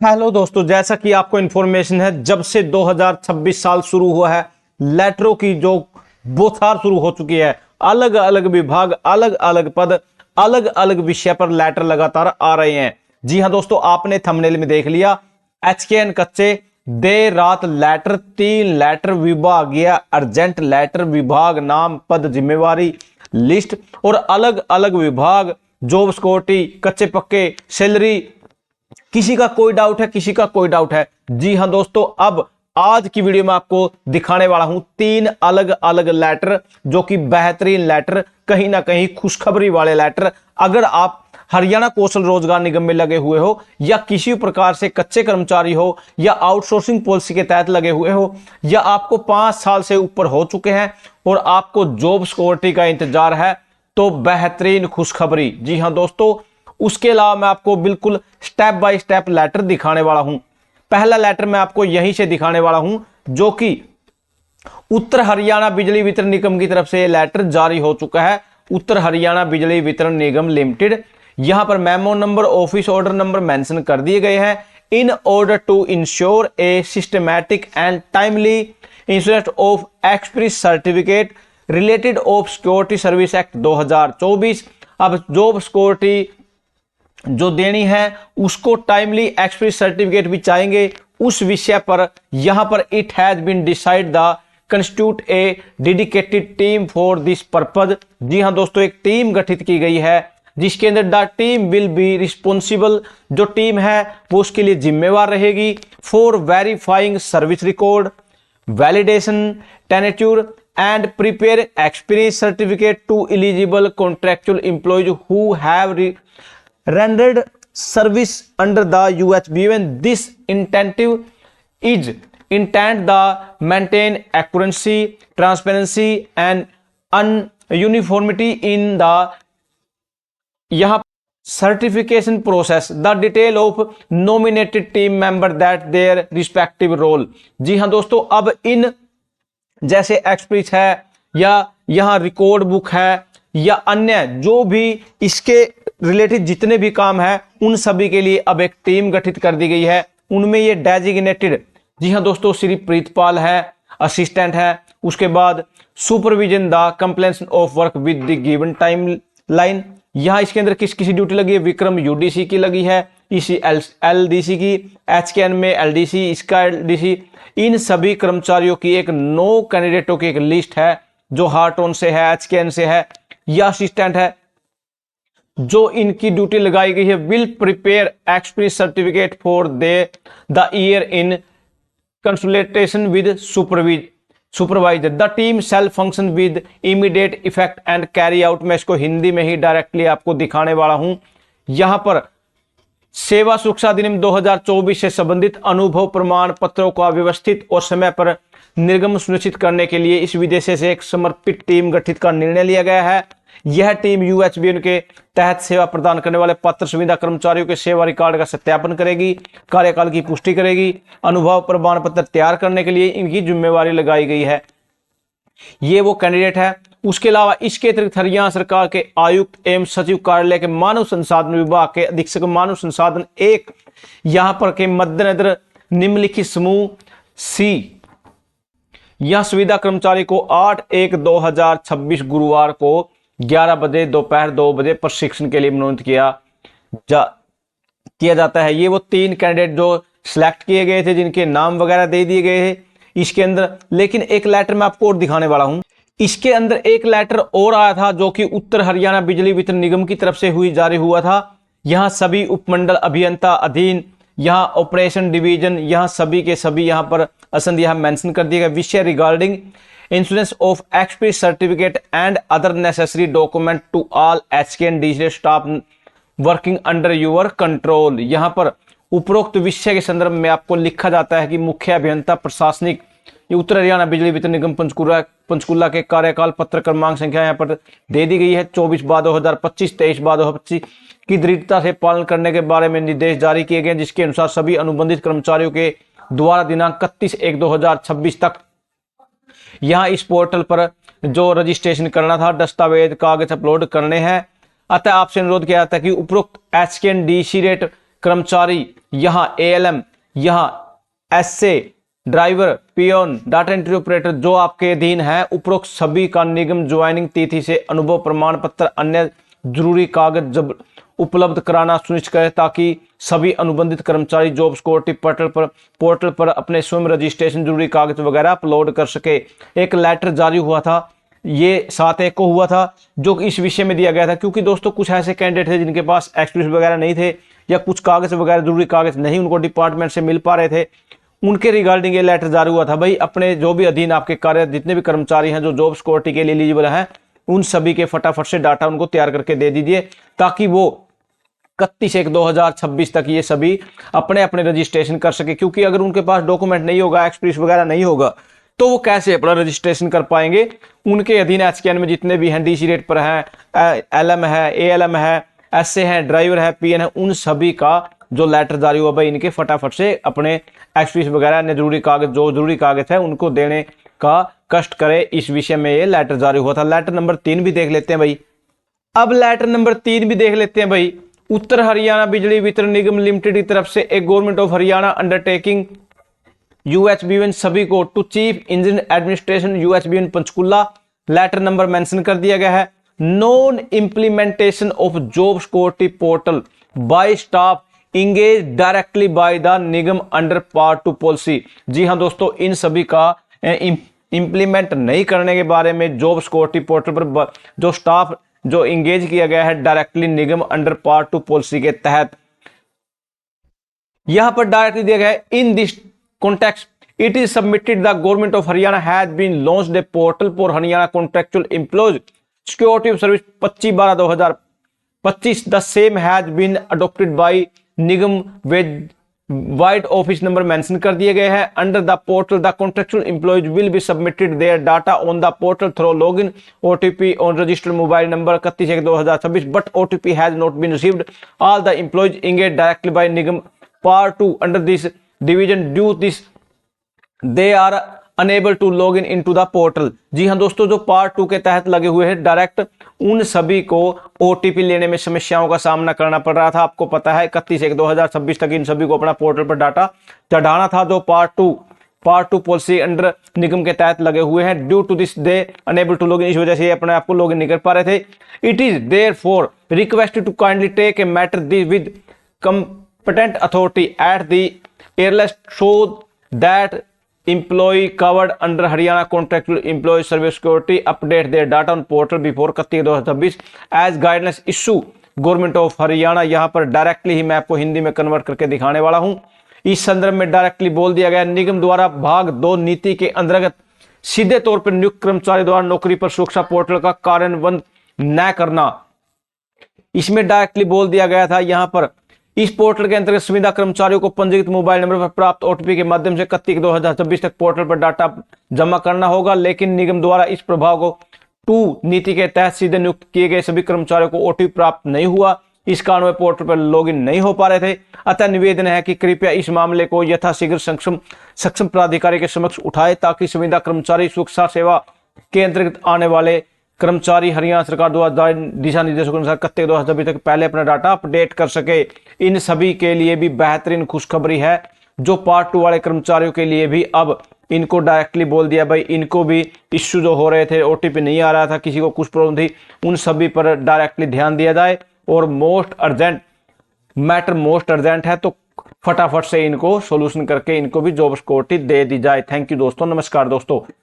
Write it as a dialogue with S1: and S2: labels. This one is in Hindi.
S1: हेलो दोस्तों, जैसा कि आपको इन्फॉर्मेशन है, जब से 2026 साल शुरू हुआ है, लेटरों की जो बौछार शुरू हो चुकी है। अलग अलग विभाग, अलग अलग पद, अलग अलग विषय पर लेटर लगातार आ रहे हैं। जी हां दोस्तों, आपने थंबनेल में देख लिया, एचकेएन कच्चे देर रात लेटर, 3 लेटर विभागीय अर्जेंट लेटर, विभाग नाम, पद, जिम्मेवारी लिस्ट और अलग अलग विभाग, जॉब सिक्योरिटी, कच्चे पक्के, सैलरी। किसी का कोई डाउट है, किसी का कोई डाउट है। जी हां दोस्तों, अब आज की वीडियो में आपको दिखाने वाला हूं 3 अलग अलग लेटर, जो कि बेहतरीन लेटर, कहीं ना कहीं खुशखबरी वाले लेटर। अगर आप हरियाणा कौशल रोजगार निगम में लगे हुए हो, या किसी प्रकार से कच्चे कर्मचारी हो, या आउटसोर्सिंग पॉलिसी के तहत लगे हुए हो, या आपको 5 साल से ऊपर हो चुके हैं और आपको जॉब सिक्योरिटी का इंतजार है, तो बेहतरीन खुशखबरी। जी हां दोस्तों, उसके अलावा मैं आपको बिल्कुल स्टेप बाय स्टेप लेटर दिखाने वाला हूं। पहला लेटर मैं आपको यहीं से दिखाने वाला हूं, जो कि उत्तर हरियाणा बिजली वितरण निगम की तरफ से लेटर जारी हो चुका है। उत्तर हरियाणा बिजली वितरण निगम लिमिटेड, यहां पर memo number, office order number mention कर दिए गए हैं। In order to ensure a systematic and timely insurance of experience certificate related of security service act 2024। अब जॉब सिक्योरिटी जो देनी है, उसको टाइमली एक्सपीरियंस सर्टिफिकेट भी चाहेंगे। उस विषय पर यहां पर it has been decide the constitute a dedicated team for this purpose. जी हां दोस्तों, एक टीम गठित की गई है, जिसके अंदर the team will be responsible, जो टीम है वो उसके लिए जिम्मेवार रहेगी, for verifying service record, validation, tenure and prepare experience certificate to eligible contractual employees who have rendered service under the UHBN. This intentive is intent the maintain accuracy, transparency and uniformity in the यहाँ certification process, the detail of nominated team member that their respective role। जी हाँ दोस्तों, अब इन जैसे एक्सपीरियंस है, या यहाँ रिकॉर्ड बुक है, या अन्य जो भी इसके रिलेटेड जितने भी काम है, उन सभी के लिए अब एक टीम गठित कर दी गई है। उनमें ये डेजिग्नेटेड, जी हां दोस्तों, श्री प्रीतपाल है, असिस्टेंट है। उसके बाद supervision the complaints of work with the given time line. यहां इसके अंदर किस किसी ड्यूटी लगी है? विक्रम यूडीसी की लगी है, इसी एलडीसी की, एचकेएन में एलडीसी, इसका एलडीसी। इन सभी कर्मचारियों की एक 9 कैंडिडेटों की एक लिस्ट है, जो हार्टोन से है, एचकेएन से है, या असिस्टेंट है, जो इनकी ड्यूटी लगाई गई है। Will prepare experience certificate for the year in consultation with supervisor. The team cell function with immediate effect and carry out. मैं इसको हिंदी में ही डायरेक्टली आपको दिखाने वाला हूं। यहां पर सेवा सुरक्षा अधिनियम 2024 से संबंधित अनुभव प्रमाण पत्रों का व्यवस्थित और समय पर निर्गम सुनिश्चित करने के लिए इस विदेश से एक समर्पित टीम गठित का निर्णय लिया गया है। यह टीम यूएचबीएन के तहत सेवा प्रदान करने वाले पात्र सुविधा कर्मचारियों के सेवा रिकॉर्ड का सत्यापन करेगी, कार्यकाल की पुष्टि करेगी। अनुभव प्रमाण पत्र तैयार करने के लिए इनकी जिम्मेवारी लगाई गई है। ये वो कैंडिडेट है। उसके अलावा इसके अतिरिक्त हरियाणा सरकार के आयुक्त एवं सचिव कार्यालय के मानव संसाधन विभाग के अधीक्षक मानव संसाधन 1 यहां पर के मद्देनजर निम्नलिखित समूह सी, यह सुविधा कर्मचारी को 8/1/2026 गुरुवार को 11 बजे दोपहर 2 बजे प्रशिक्षण के लिए मनोनीत किया जाता है। ये वो 3 कैंडिडेट जो सिलेक्ट किए गए थे, जिनके नाम वगैरह दे दिए गए हैं इसके अंदर। लेकिन एक लेटर मैं आपको और दिखाने वाला हूं। इसके अंदर एक लेटर और आया था, जो कि उत्तर हरियाणा बिजली वितरण निगम की तरफ से जारी हुआ था। यहां सभी उपमंडल अभियंता अधीन, यहां ऑपरेशन डिवीजन, यहां सभी के सभी यहां पर असंध यहां मेंशन कर दिया गया। विषय regarding insurance of experience certificate and other necessary document to all HKN digital staff working under your control. यहां पर उपरोक्त विषय के संदर्भ में आपको लिखा जाता है कि मुख्य अभियंता प्रशासनिक, ये उत्तर हरियाणा बिजली वितरण निगम पंचकुला के कार्यकाल पत्र क्रमांक संख्या यहां पर दे दी गई है 24/2025, 23/2025 की दृढ़ता से पालन करने के बारे में निर्देश जारी किए गए, जिसके अनुसार सभी अनुबंधित कर्मचारियों के द्वारा दिनांक 31/1/2026 तक यहां इस पोर्टल पर जो रजिस्ट्रेशन करना था, दस्तावेज कागज अपलोड करने हैं। अतः आपसे अनुरोध किया जाता है कि उपरोक्त एचकेएन डीसी रेट कर्मचारी, यहाँ ALM, यहाँ SA, driver, peon, data entry operator जो आपके अधीन है, उपरोक्त सभी का निगम ज्वाइनिंग तिथि से अनुभव प्रमाण पत्र अन्य जरूरी कागज जब उपलब्ध कराना सुनिश्चित करें ताकि सभी अनुबंधित कर्मचारी जॉब सिक्योरिटी पोर्टल पर अपने स्वयं रजिस्ट्रेशन जरूरी कागज वगैरह अपलोड कर सके। एक लेटर जारी हुआ था, ये 7/1 को हुआ था, जो इस विषय में दिया गया था, क्योंकि दोस्तों कुछ ऐसे कैंडिडेट थे जिनके पास एक्सपीरियंस वगैरह नहीं थे या कुछ कागज वगैरह जरूरी कागज नहीं उनको डिपार्टमेंट से मिल पा रहे थे, उनके रिगार्डिंग ये लेटर जारी हुआ था। भाई अपने जो भी अधीन आपके कार्य जितने भी कर्मचारी हैं जो जॉब सिक्योरिटी के लिए एलिजिबल हैं, उन सभी के फटाफट से डाटा उनको तैयार करके दे दीजिए ताकि वो 31/1/2026 तक ये सभी अपने अपने रजिस्ट्रेशन कर सके। क्योंकि अगर उनके पास डॉक्यूमेंट नहीं होगा, एक्सपीरियंस वगैरह नहीं होगा, तो वो कैसे अपना रजिस्ट्रेशन कर पाएंगे। उनके अधीन एचकेएन में जितने भी हैं, डीसी रेट पर हैं, एलएम है, एएलएम है, एसए है, ड्राइवर है, पीएन है, उन सभी का जो लेटर जारी हुआ भाई इनके फटाफट से अपने एक्सपीरियंस वगैरह अन्य जरूरी कागज जो जरूरी कागज है उनको देने का कष्ट करे। इस विषय में ये लेटर जारी हुआ था। लेटर नंबर 3 भी देख लेते हैं भाई। अब लेटर नंबर 3 भी देख लेते हैं भाई। उत्तर हरियाणा बिजली वितरण निगम लिमिटेड की तरफ से एक government of Haryana undertaking UHBN सभी को to chief engineer administration UHBN Panchkula letter number mention कर दिया गया है। Non implementation of job security portal by staff engage directly by the Nigam under part 2 policy. जी हां दोस्तों, इन सभी का इंप्लीमेंट नहीं करने के बारे में जॉब सिक्योरिटी पोर्टल पर जो स्टाफ जो इंगेज किया गया है directly Nigam under part 2 policy के तहत, यहां पर डायरेक्टली दिया गया है। In this context it is submitted the government of Haryana has been launched a portal for Haryana contractual employees security service 25/12/2025। The same has been adopted by Nigam with vide office number mention कर दिए गए हैं। Under the portal the contractual employees will be submitted their data on the portal through login OTP on registered mobile number 31/1/2026 but OTP has not been received. All the employees engage directly by Nigam part 2 under this division due this they are unable to log in to the portal. जी हाँ दोस्तों, जो पार्ट 2 के तहत लगे हुए हैं डायरेक्ट, उन सभी को OTP लेने में समस्याओं का सामना करना पड़ रहा था। आपको पता है 31/1/2026 तक इन सभी को अपना पोर्टल पर डाटा चढ़ाना था। जो part two policy under Nigam के तहत लगे हुए हैं, due to this they unable to log in, इस वजह से अपने आप को लॉग इन नहीं कर पा रहे थे। It is therefore requested to kindly take a matter this with competent authority at the earliest so that employee covered under Haryana Contractual Employee Service Security update their data on portal before 31/2026 as guidelines issue government of Haryana. यहां पर डायरेक्टली ही मैं आपको हिंदी में कन्वर्ट करके दिखाने वाला हूं। इस संदर्भ में डायरेक्टली बोल दिया गया, निगम द्वारा भाग 2 नीति के अंतर्गत सीधे तौर पर नियुक्त कर्मचारी द्वारा नौकरी पर सुरक्षा पोर्टल का कार्यान्वयन न करना, इसमें डायरेक्टली बोल दिया गया था। यहां पर इस पोर्टल के अंतर्गत संविदा कर्मचारियों को पंजीकृत मोबाइल नंबर पर प्राप्त OTP के माध्यम से 31/2026 तक पोर्टल पर डाटा जमा करना होगा, लेकिन निगम द्वारा इस प्रभाव को 2 नीति के तहत सीधे नियुक्त किए गए सभी कर्मचारियों को OTP प्राप्त नहीं हुआ। इस कारण वे पोर्टल पर लॉगिन नहीं हो पा रहे थे। अतः निवेदन है कि कृपया इस मामले को यथाशीघ्र सक्षम प्राधिकारी के समक्ष उठाए ताकि संविदा कर्मचारी सुरक्षा सेवा के अंतर्गत आने वाले कर्मचारी हरियाणा सरकार द्वारा दिशा निर्देशों के अनुसार 31/2026 तक पहले अपना डाटा अपडेट कर सके। इन सभी के लिए भी बेहतरीन खुशखबरी है। जो पार्ट 2 वाले कर्मचारियों के लिए भी अब इनको डायरेक्टली बोल दिया भाई, इनको भी इश्यू जो हो रहे थे, OTP नहीं आ रहा था, किसी को कुछ प्रॉब्लम थी, उन सभी पर डायरेक्टली ध्यान दिया जाए। और मोस्ट अर्जेंट है तो फटाफट से इनको सोल्यूशन करके इनको भी जॉब सिक्योरिटी दे दी जाए। थैंक यू दोस्तों, नमस्कार दोस्तों।